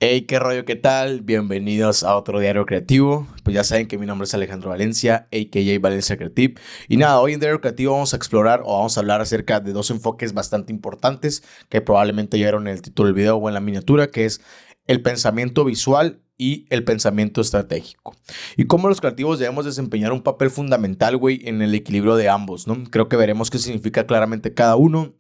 Hey, qué rollo, ¿qué tal? Bienvenidos a otro diario creativo. Pues ya saben que mi nombre es Alejandro Valencia, a.k.a. Valencia Creative. Y nada, hoy en Diario Creativo vamos a explorar o vamos a hablar acerca de dos enfoques bastante importantes que probablemente ya vieron en el título del video o en la miniatura, que es el pensamiento visual y el pensamiento estratégico. Y cómo los creativos debemos desempeñar un papel fundamental, güey, en el equilibrio de ambos, ¿no? Creo que veremos qué significa claramente cada uno.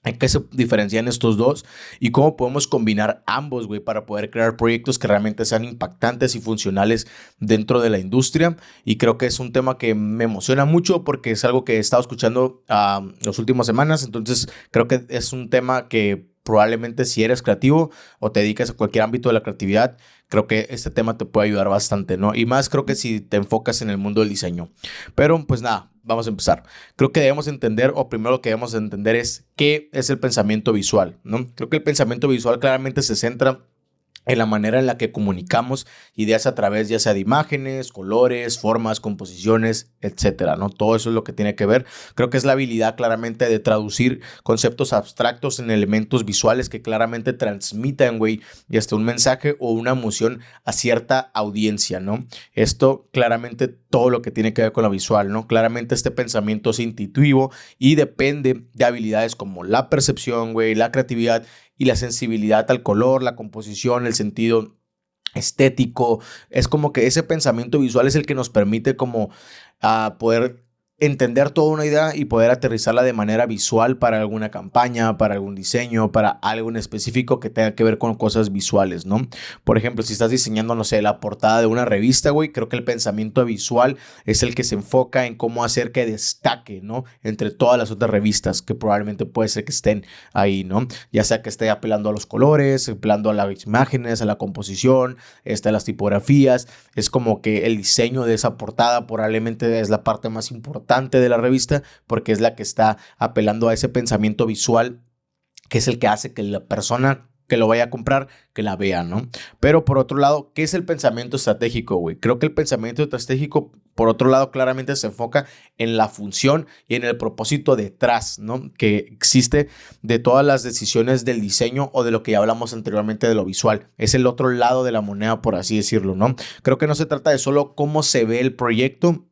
¿En qué se diferencian estos dos? Y cómo podemos combinar ambos, güey, para poder crear proyectos que realmente sean impactantes y funcionales dentro de la industria. Y creo que es un tema que me emociona mucho porque es algo que he estado escuchando las últimas semanas. Entonces, creo que es un tema que probablemente si eres creativo o te dedicas a cualquier ámbito de la creatividad, creo que este tema te puede ayudar bastante, ¿no? Y más creo que si te enfocas en el mundo del diseño. Pero, pues nada, vamos a empezar. Creo que debemos entender, o primero lo que debemos entender es qué es el pensamiento visual, ¿no? Creo que el pensamiento visual claramente se centra en la manera en la que comunicamos ideas a través ya sea de imágenes, colores, formas, composiciones, etcétera, ¿no? Todo eso es lo que tiene que ver. Creo que es la habilidad claramente de traducir conceptos abstractos en elementos visuales que claramente transmitan, güey, y hasta un mensaje o una emoción a cierta audiencia, ¿no? Esto claramente todo lo que tiene que ver con la visual, ¿no? Claramente este pensamiento es intuitivo y depende de habilidades como la percepción, güey, la creatividad y la sensibilidad al color, la composición, el sentido estético. Es como que ese pensamiento visual es el que nos permite como poder entender toda una idea y poder aterrizarla de manera visual para alguna campaña, para algún diseño, para algo en específico que tenga que ver con cosas visuales, ¿no? Por ejemplo, si estás diseñando, no sé, la portada de una revista, güey, creo que el pensamiento visual es el que se enfoca en cómo hacer que destaque, ¿no? Entre todas las otras revistas que probablemente puede ser que estén ahí, ¿no? Ya sea que esté apelando a los colores, apelando a las imágenes, a la composición, a las tipografías. Es como que el diseño de esa portada probablemente es la parte más importante de la revista porque es la que está apelando a ese pensamiento visual que es el que hace que la persona que lo vaya a comprar, que la vea, ¿no? Pero por otro lado, ¿qué es el pensamiento estratégico, güey? Creo que el pensamiento estratégico, por otro lado, claramente se enfoca en la función y en el propósito detrás, ¿no? Que existe de todas las decisiones del diseño o de lo que ya hablamos anteriormente de lo visual. Es el otro lado de la moneda, por así decirlo, ¿no? Creo que no se trata de solo cómo se ve el proyecto,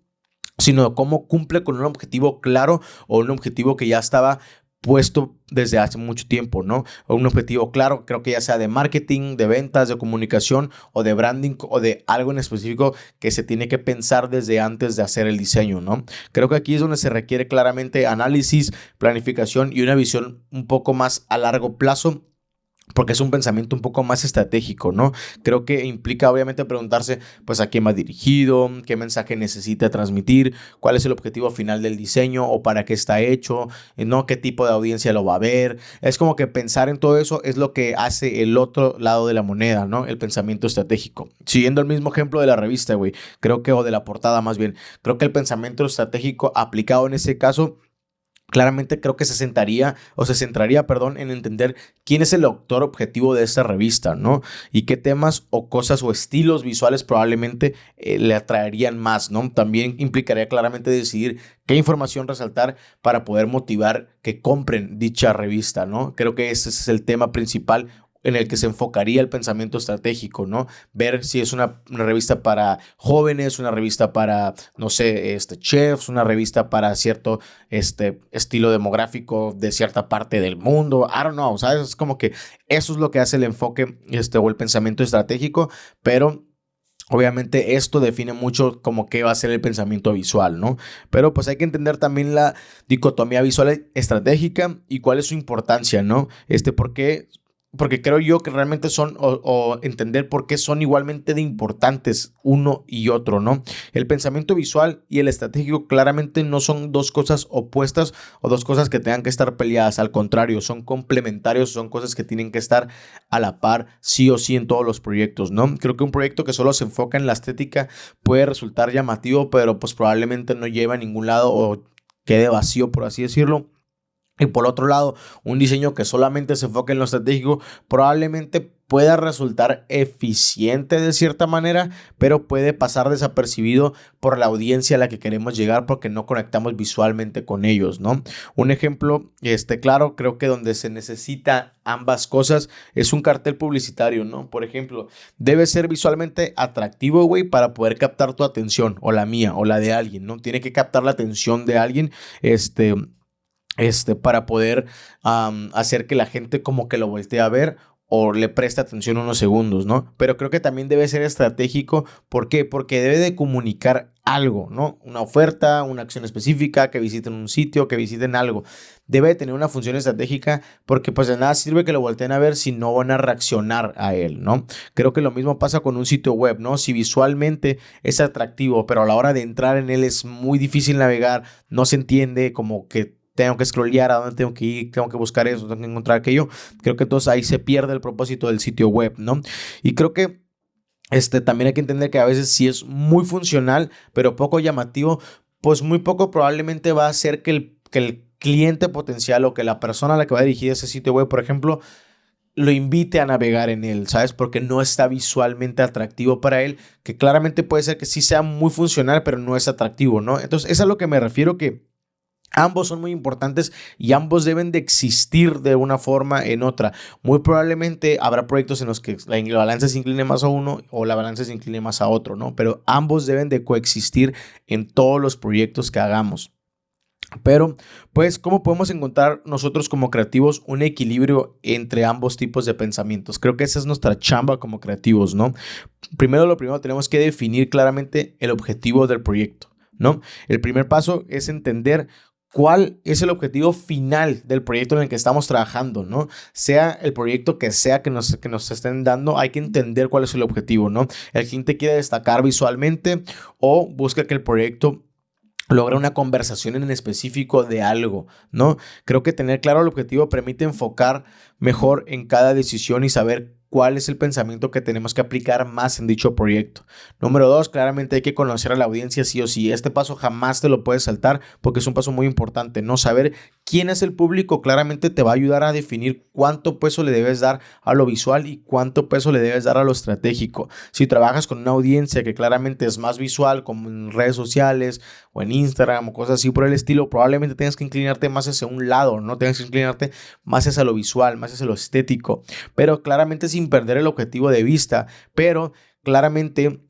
sino cómo cumple con un objetivo claro o un objetivo que ya estaba puesto desde hace mucho tiempo, ¿no? O un objetivo claro, creo que ya sea de marketing, de ventas, de comunicación o de branding o de algo en específico que se tiene que pensar desde antes de hacer el diseño, ¿no? Creo que aquí es donde se requiere claramente análisis, planificación y una visión un poco más a largo plazo porque es un pensamiento un poco más estratégico, ¿no? Creo que implica obviamente preguntarse, pues, a quién va dirigido, qué mensaje necesita transmitir, cuál es el objetivo final del diseño o para qué está hecho, ¿no? Qué tipo de audiencia lo va a ver. Es como que pensar en todo eso es lo que hace el otro lado de la moneda, ¿no? El pensamiento estratégico. Siguiendo el mismo ejemplo de la revista, güey, creo que, o de la portada más bien, creo que el pensamiento estratégico aplicado en ese caso claramente creo que se sentaría o se centraría, perdón, en entender quién es el autor objetivo de esta revista, ¿no? Y qué temas o cosas o estilos visuales probablemente le atraerían más, ¿no? También implicaría claramente decidir qué información resaltar para poder motivar que compren dicha revista, ¿no? Creo que ese es el tema principal en el que se enfocaría el pensamiento estratégico, ¿no? Ver si es una revista para jóvenes, una revista para, no sé, chefs, una revista para cierto estilo demográfico de cierta parte del mundo. I don't know, ¿sabes? Es como que eso es lo que hace el enfoque o el pensamiento estratégico, pero obviamente esto define mucho como qué va a ser el pensamiento visual, ¿no? Pero pues hay que entender también la dicotomía visual estratégica y cuál es su importancia, ¿no? ¿Por qué? Porque creo yo que realmente son, o entender por qué son igualmente de importantes uno y otro, ¿no? El pensamiento visual y el estratégico claramente no son dos cosas opuestas o dos cosas que tengan que estar peleadas. Al contrario, son complementarios, son cosas que tienen que estar a la par sí o sí en todos los proyectos, ¿no? Creo que un proyecto que solo se enfoca en la estética puede resultar llamativo, pero pues probablemente no lleva a ningún lado o quede vacío, por así decirlo. Y por otro lado, un diseño que solamente se enfoque en lo estratégico probablemente pueda resultar eficiente de cierta manera, pero puede pasar desapercibido por la audiencia a la que queremos llegar porque no conectamos visualmente con ellos, ¿no? Un ejemplo, claro, creo que donde se necesita ambas cosas es un cartel publicitario, ¿no? Por ejemplo, debe ser visualmente atractivo, güey, para poder captar tu atención, o la mía, o la de alguien, ¿no? Tiene que captar la atención de alguien, para poder hacer que la gente como que lo voltee a ver o le preste atención unos segundos, ¿no? Pero creo que también debe ser estratégico. ¿Por qué? Porque debe de comunicar algo, ¿no? Una oferta, una acción específica, que visiten un sitio, que visiten algo. Debe de tener una función estratégica porque pues de nada sirve que lo volteen a ver si no van a reaccionar a él, ¿no? Creo que lo mismo pasa con un sitio web, ¿no? Si visualmente es atractivo, pero a la hora de entrar en él es muy difícil navegar, no se entiende, como que tengo que scrollear, a dónde tengo que ir, tengo que buscar eso, tengo que encontrar aquello. Creo que entonces ahí se pierde el propósito del sitio web, ¿no? Y creo que también hay que entender que a veces si es muy funcional, pero poco llamativo, pues muy poco probablemente va a hacer que el cliente potencial o que la persona a la que va dirigida ese sitio web, por ejemplo, lo invite a navegar en él, ¿sabes? Porque no está visualmente atractivo para él, que claramente puede ser que sí sea muy funcional, pero no es atractivo, ¿no? Entonces, es a lo que me refiero, que ambos son muy importantes y ambos deben de existir de una forma en otra. Muy probablemente habrá proyectos en los que la balanza se incline más a uno o la balanza se incline más a otro, ¿no? Pero ambos deben de coexistir en todos los proyectos que hagamos. Pero, pues, ¿cómo podemos encontrar nosotros como creativos un equilibrio entre ambos tipos de pensamientos? Creo que esa es nuestra chamba como creativos, ¿no? Lo primero tenemos que definir claramente el objetivo del proyecto, ¿no? El primer paso es entender cuál es el objetivo final del proyecto en el que estamos trabajando, ¿no? Sea el proyecto que sea que nos estén dando, hay que entender cuál es el objetivo, ¿no? El cliente quiere destacar visualmente o busca que el proyecto logra una conversación en específico de algo, ¿no? Creo que tener claro el objetivo permite enfocar mejor en cada decisión y saber cuál es el pensamiento que tenemos que aplicar más en dicho proyecto. Número dos, claramente hay que conocer a la audiencia sí o sí. Este paso jamás te lo puedes saltar porque es un paso muy importante, ¿no? Saber quién es el público claramente te va a ayudar a definir cuánto peso le debes dar a lo visual y cuánto peso le debes dar a lo estratégico. Si trabajas con una audiencia que claramente es más visual, como en redes sociales o en Instagram o cosas así por el estilo, probablemente tengas que inclinarte más hacia un lado, ¿no? Tengas que inclinarte más hacia lo visual, más hacia lo estético, pero claramente sin perder el objetivo de vista, pero claramente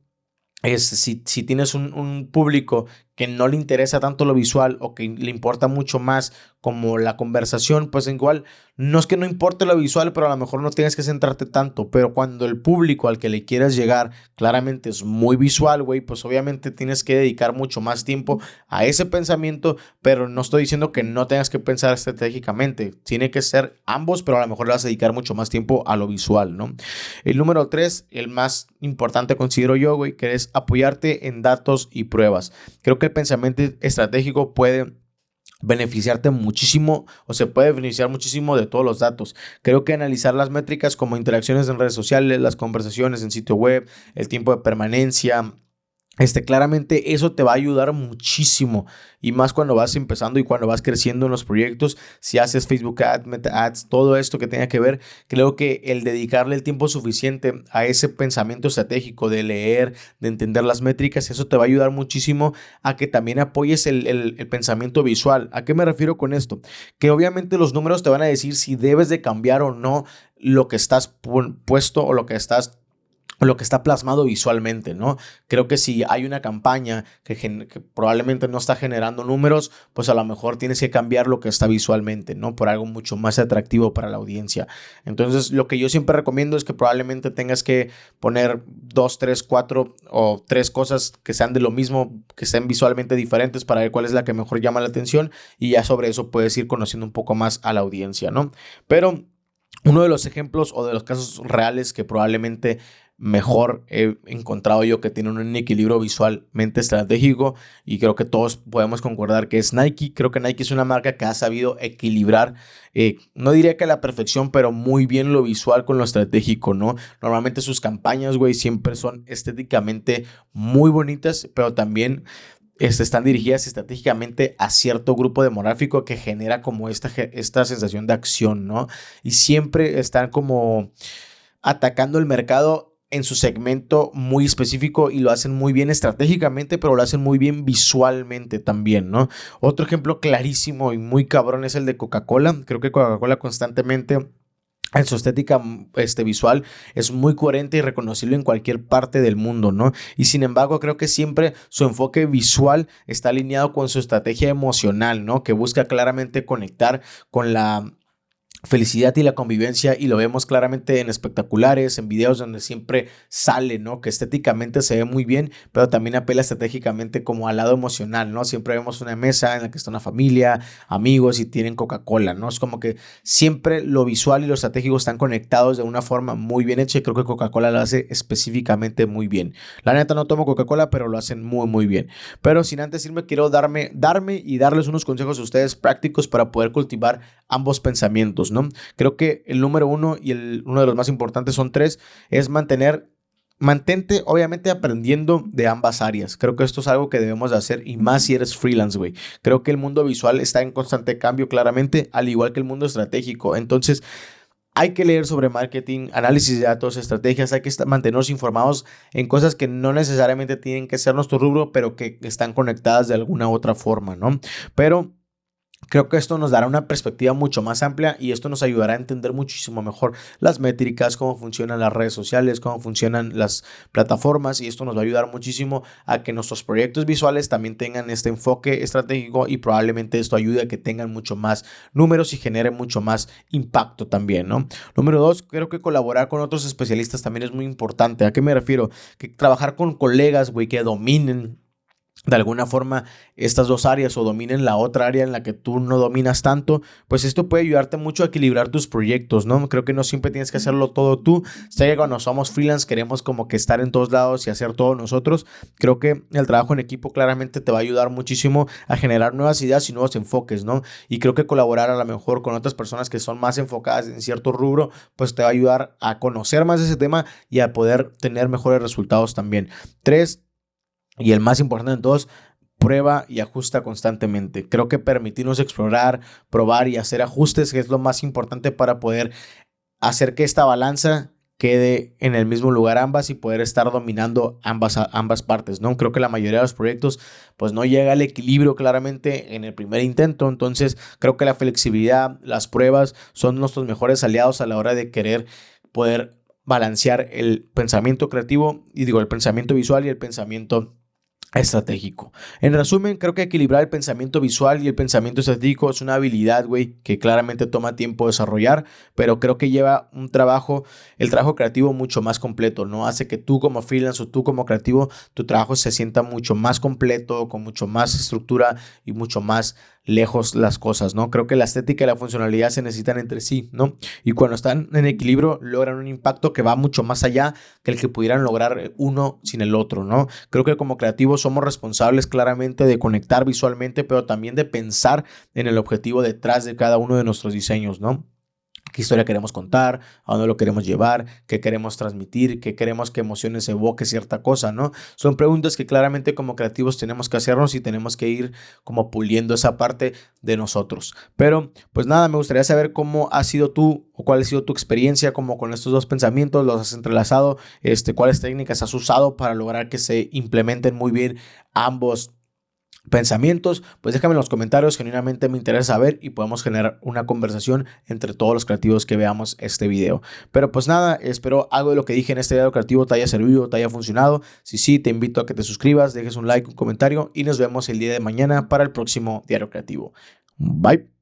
si tienes un público que no le interesa tanto lo visual o que le importa mucho más como la conversación, pues igual no es que no importe lo visual, pero a lo mejor no tienes que centrarte tanto. Pero cuando el público al que le quieras llegar claramente es muy visual, güey, pues obviamente tienes que dedicar mucho más tiempo a ese pensamiento, pero no estoy diciendo que no tengas que pensar estratégicamente. Tiene que ser ambos, pero a lo mejor le vas a dedicar mucho más tiempo a lo visual, ¿no? El número tres, el más importante considero yo, güey, que es apoyarte en datos y pruebas. Creo que el pensamiento estratégico puede beneficiarte muchísimo o se puede beneficiar muchísimo de todos los datos. Creo que analizar las métricas como interacciones en redes sociales, las conversaciones en sitio web, el tiempo de permanencia, claramente eso te va a ayudar muchísimo y más cuando vas empezando y cuando vas creciendo en los proyectos. Si haces Facebook Ads, Meta Ads, todo esto que tenga que ver, creo que el dedicarle el tiempo suficiente a ese pensamiento estratégico de leer, de entender las métricas, eso te va a ayudar muchísimo a que también apoyes el pensamiento visual. ¿A qué me refiero con esto? Que obviamente los números te van a decir si debes de cambiar o no lo que estás puesto o lo que está plasmado visualmente, ¿no? Creo que si hay una campaña que probablemente no está generando números, pues a lo mejor tienes que cambiar lo que está visualmente, ¿no? Por algo mucho más atractivo para la audiencia. Entonces, lo que yo siempre recomiendo es que probablemente tengas que poner 2, 3, 4 o 3 cosas que sean de lo mismo, que sean visualmente diferentes para ver cuál es la que mejor llama la atención y ya sobre eso puedes ir conociendo un poco más a la audiencia, ¿no? Pero uno de los ejemplos o de los casos reales que probablemente mejor he encontrado yo que tiene un equilibrio visualmente estratégico y creo que todos podemos concordar que es Nike. Creo que Nike es una marca que ha sabido equilibrar, no diría que a la perfección, pero muy bien lo visual con lo estratégico, ¿no? Normalmente sus campañas, güey, siempre son estéticamente muy bonitas, pero también están dirigidas estratégicamente a cierto grupo demográfico que genera como esta sensación de acción, ¿no? Y siempre están como atacando el mercado en su segmento muy específico y lo hacen muy bien estratégicamente, pero lo hacen muy bien visualmente también, ¿no? Otro ejemplo clarísimo y muy cabrón es el de Coca-Cola. Creo que Coca-Cola constantemente en su estética visual es muy coherente y reconocible en cualquier parte del mundo, ¿no? Y sin embargo, creo que siempre su enfoque visual está alineado con su estrategia emocional, ¿no? Que busca claramente conectar con la felicidad y la convivencia, y lo vemos claramente en espectaculares, en videos donde siempre sale, ¿no? Que estéticamente se ve muy bien, pero también apela estratégicamente como al lado emocional, ¿no? Siempre vemos una mesa en la que está una familia, amigos y tienen Coca-Cola, ¿no? Es como que siempre lo visual y lo estratégico están conectados de una forma muy bien hecha, y creo que Coca-Cola lo hace específicamente muy bien. La neta no tomo Coca-Cola, pero lo hacen muy muy bien. Pero sin antes irme, quiero darme y darles unos consejos a ustedes prácticos para poder cultivar ambos pensamientos, ¿no? Creo que el número uno y uno de los más importantes son tres, es mantente obviamente aprendiendo de ambas áreas. Creo que esto es algo que debemos de hacer, y más si eres freelance, güey. Creo que el mundo visual está en constante cambio claramente, al igual que el mundo estratégico. Entonces, hay que leer sobre marketing, análisis de datos, estrategias, hay que mantenernos informados en cosas que no necesariamente tienen que ser nuestro rubro, pero que están conectadas de alguna u otra forma, ¿no? Pero creo que esto nos dará una perspectiva mucho más amplia, y esto nos ayudará a entender muchísimo mejor las métricas, cómo funcionan las redes sociales, cómo funcionan las plataformas, y esto nos va a ayudar muchísimo a que nuestros proyectos visuales también tengan este enfoque estratégico, y probablemente esto ayude a que tengan mucho más números y genere mucho más impacto también, ¿no? Número dos, creo que colaborar con otros especialistas también es muy importante. ¿A qué me refiero? Que trabajar con colegas, güey, que dominen de alguna forma estas dos áreas, o dominen la otra área en la que tú no dominas tanto, pues esto puede ayudarte mucho a equilibrar tus proyectos, ¿no? Creo que no siempre tienes que hacerlo todo tú. Sé que cuando somos freelance queremos como que estar en todos lados y hacer todo nosotros. Creo que el trabajo en equipo claramente te va a ayudar muchísimo a generar nuevas ideas y nuevos enfoques, ¿no? Y creo que colaborar a lo mejor con otras personas que son más enfocadas en cierto rubro, pues te va a ayudar a conocer más de ese tema y a poder tener mejores resultados también. Tres, y el más importante de todos, prueba y ajusta constantemente. Creo que permitirnos explorar, probar y hacer ajustes es lo más importante para poder hacer que esta balanza quede en el mismo lugar ambas, y poder estar dominando ambas partes, ¿no? Creo que la mayoría de los proyectos pues no llega al equilibrio claramente en el primer intento. Entonces creo que la flexibilidad, las pruebas son nuestros mejores aliados a la hora de querer poder balancear el pensamiento creativo, y digo, el pensamiento visual y el pensamiento estratégico. En resumen, creo que equilibrar el pensamiento visual y el pensamiento estratégico es una habilidad, güey, que claramente toma tiempo desarrollar, pero creo que lleva el trabajo creativo mucho más completo, ¿no? Hace que tú como freelance o tú como creativo, tu trabajo se sienta mucho más completo, con mucho más estructura y mucho más lejos las cosas, ¿no? Creo que la estética y la funcionalidad se necesitan entre sí, ¿no? Y cuando están en equilibrio, logran un impacto que va mucho más allá que el que pudieran lograr uno sin el otro, ¿no? Creo que como creativos somos responsables claramente de conectar visualmente, pero también de pensar en el objetivo detrás de cada uno de nuestros diseños, ¿no? ¿Qué historia queremos contar? ¿A dónde lo queremos llevar? ¿Qué queremos transmitir? ¿Qué queremos que emociones evoque cierta cosa, no? Son preguntas que claramente como creativos tenemos que hacernos, y tenemos que ir como puliendo esa parte de nosotros. Pero pues nada, me gustaría saber cómo has sido tú, o cuál ha sido tu experiencia como con estos dos pensamientos, los has entrelazado, cuáles técnicas has usado para lograr que se implementen muy bien ambos pensamientos. Pues déjame en los comentarios, genuinamente me interesa saber, y podemos generar una conversación entre todos los creativos que veamos este video. Pero pues nada, espero algo de lo que dije en este video creativo te haya servido, te haya funcionado. Si sí, te invito a que te suscribas, dejes un like, un comentario, y nos vemos el día de mañana para el próximo diario creativo. Bye.